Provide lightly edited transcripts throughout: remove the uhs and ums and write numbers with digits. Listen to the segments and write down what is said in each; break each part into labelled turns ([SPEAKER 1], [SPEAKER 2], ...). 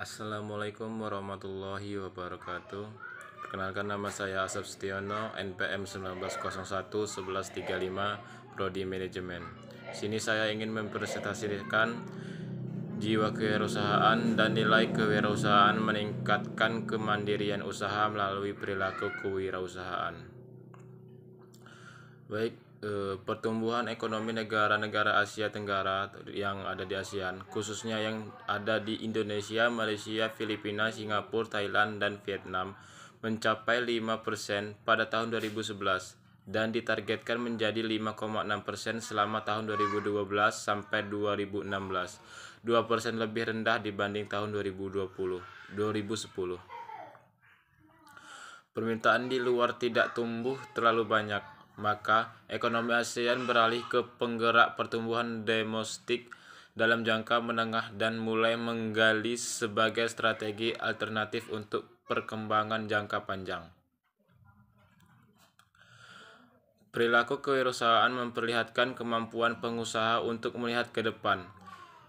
[SPEAKER 1] Assalamualaikum warahmatullahi wabarakatuh. Perkenalkan, nama saya Asep Setiono, NPM 1901 1135, Prodi Manajemen. Sini saya ingin mempresentasikan jiwa kewirausahaan dan nilai kewirausahaan meningkatkan kemandirian usaha melalui perilaku kewirausahaan. Baik, pertumbuhan ekonomi negara-negara Asia Tenggara yang ada di ASEAN, khususnya yang ada di Indonesia, Malaysia, Filipina, Singapura, Thailand, dan Vietnam, mencapai 5% pada tahun 2011 dan ditargetkan menjadi 5,6% selama tahun 2012 sampai 2016, 2% lebih rendah dibanding tahun 2010. Permintaan di luar tidak tumbuh terlalu banyak, maka ekonomi ASEAN beralih ke penggerak pertumbuhan domestik dalam jangka menengah dan mulai menggali sebagai strategi alternatif untuk perkembangan jangka panjang. Perilaku kewirausahaan memperlihatkan kemampuan pengusaha untuk melihat ke depan,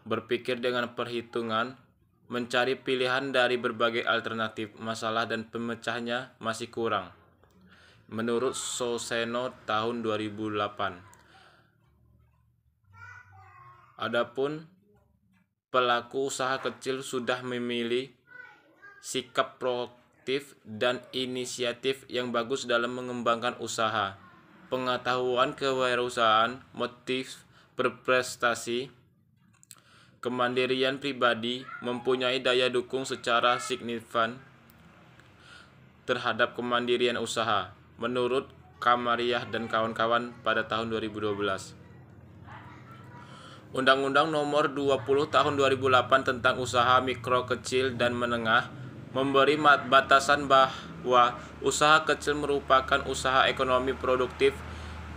[SPEAKER 1] berpikir dengan perhitungan, mencari pilihan dari berbagai alternatif. Masalah dan pemecahnya masih kurang. Menurut Soseno tahun 2008. Adapun pelaku usaha kecil sudah memilih sikap proaktif dan inisiatif yang bagus dalam mengembangkan usaha, pengetahuan kewirausahaan, motif berprestasi, kemandirian pribadi, mempunyai daya dukung secara signifikan terhadap kemandirian usaha, menurut Kamariah dan kawan-kawan pada tahun 2012. Undang-Undang Nomor 20 Tahun 2008 tentang usaha mikro, kecil, dan menengah memberi batasan bahwa usaha kecil merupakan usaha ekonomi produktif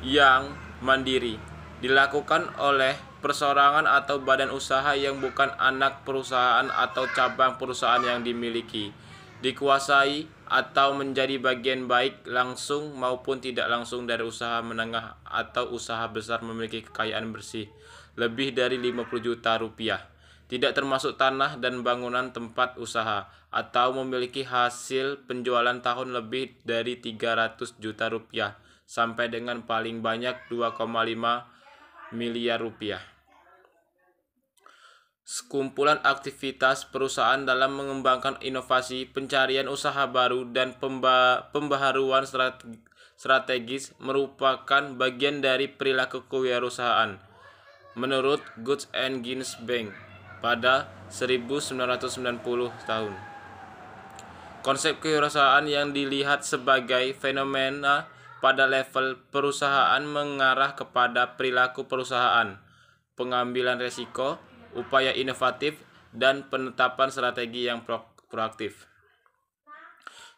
[SPEAKER 1] yang mandiri, dilakukan oleh perseorangan atau badan usaha yang bukan anak perusahaan atau cabang perusahaan yang dimiliki, dikuasai, atau menjadi bagian baik langsung maupun tidak langsung dari usaha menengah atau usaha besar memiliki kekayaan bersih lebih dari 50 juta rupiah, tidak termasuk tanah dan bangunan tempat usaha, atau memiliki hasil penjualan tahun lebih dari 300 juta rupiah sampai dengan paling banyak 2,5 miliar rupiah. Sekumpulan aktivitas perusahaan dalam mengembangkan inovasi, pencarian usaha baru, dan pembaharuan strategis merupakan bagian dari perilaku kewirausahaan. Menurut Goods and Ginsberg pada 1990 tahun. Konsep kewirausahaan yang dilihat sebagai fenomena pada level perusahaan mengarah kepada perilaku perusahaan, pengambilan risiko, upaya inovatif, dan penetapan strategi yang proaktif.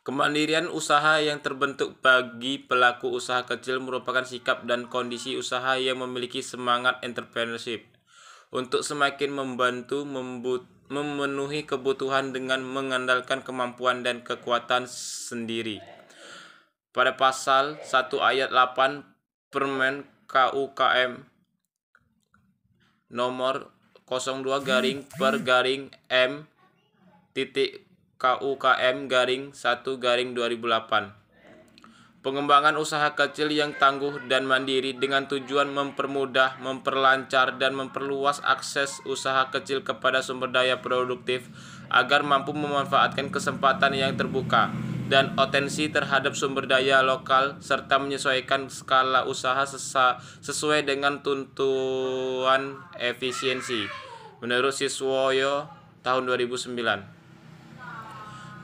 [SPEAKER 1] Kemandirian usaha yang terbentuk bagi pelaku usaha kecil merupakan sikap dan kondisi usaha yang memiliki semangat entrepreneurship untuk semakin membantu memenuhi kebutuhan dengan mengandalkan kemampuan dan kekuatan sendiri. Pada pasal 1 ayat 8 Permen KUKM nomor 02/per/M KUKM-1/2008. Pengembangan usaha kecil yang tangguh dan mandiri dengan tujuan mempermudah, memperlancar, dan memperluas akses usaha kecil kepada sumber daya produktif agar mampu memanfaatkan kesempatan yang terbuka dan potensi terhadap sumber daya lokal serta menyesuaikan skala usaha sesuai dengan tuntutan efisiensi. Menurut Siswoyo tahun 2009.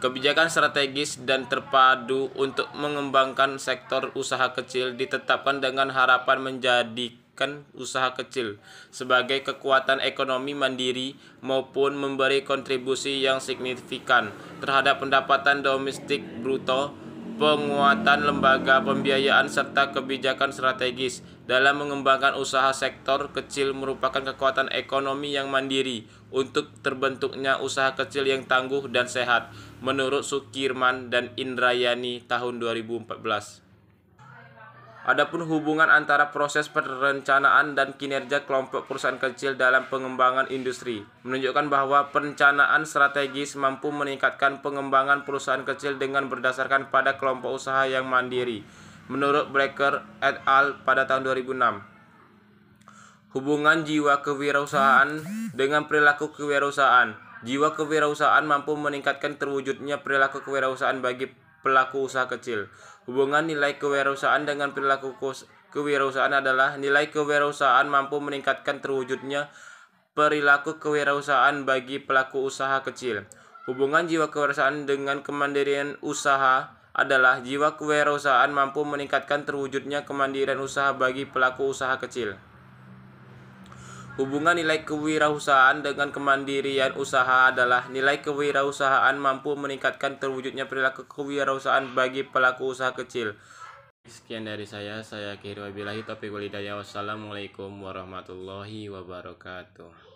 [SPEAKER 1] Kebijakan strategis dan terpadu untuk mengembangkan sektor usaha kecil ditetapkan dengan harapan menjadikan usaha kecil sebagai kekuatan ekonomi mandiri maupun memberi kontribusi yang signifikan terhadap pendapatan domestik bruto, penguatan lembaga pembiayaan, serta kebijakan strategis dalam mengembangkan usaha. Sektor kecil merupakan kekuatan ekonomi yang mandiri untuk terbentuknya usaha kecil yang tangguh dan sehat, menurut Sukirman dan Indrayani tahun 2014. Adapun hubungan antara proses perencanaan dan kinerja kelompok perusahaan kecil dalam pengembangan industri menunjukkan bahwa perencanaan strategis mampu meningkatkan pengembangan perusahaan kecil dengan berdasarkan pada kelompok usaha yang mandiri. Menurut Brecker et al. Pada tahun 2006. Hubungan jiwa kewirausahaan dengan perilaku kewirausahaan. Jiwa kewirausahaan mampu meningkatkan terwujudnya perilaku kewirausahaan bagi pelaku usaha kecil. Hubungan nilai kewirausahaan dengan perilaku kewirausahaan adalah nilai kewirausahaan mampu meningkatkan terwujudnya perilaku kewirausahaan bagi pelaku usaha kecil. Hubungan jiwa kewirausahaan dengan kemandirian usaha adalah jiwa kewirausahaan mampu meningkatkan terwujudnya kemandirian usaha bagi pelaku usaha kecil. Hubungan nilai kewirausahaan dengan kemandirian usaha adalah nilai kewirausahaan mampu meningkatkan terwujudnya perilaku kewirausahaan bagi pelaku usaha kecil. Sekian dari saya akhiri wabillahi taufiq wal hidayah. Wassalamualaikum warahmatullahi wabarakatuh.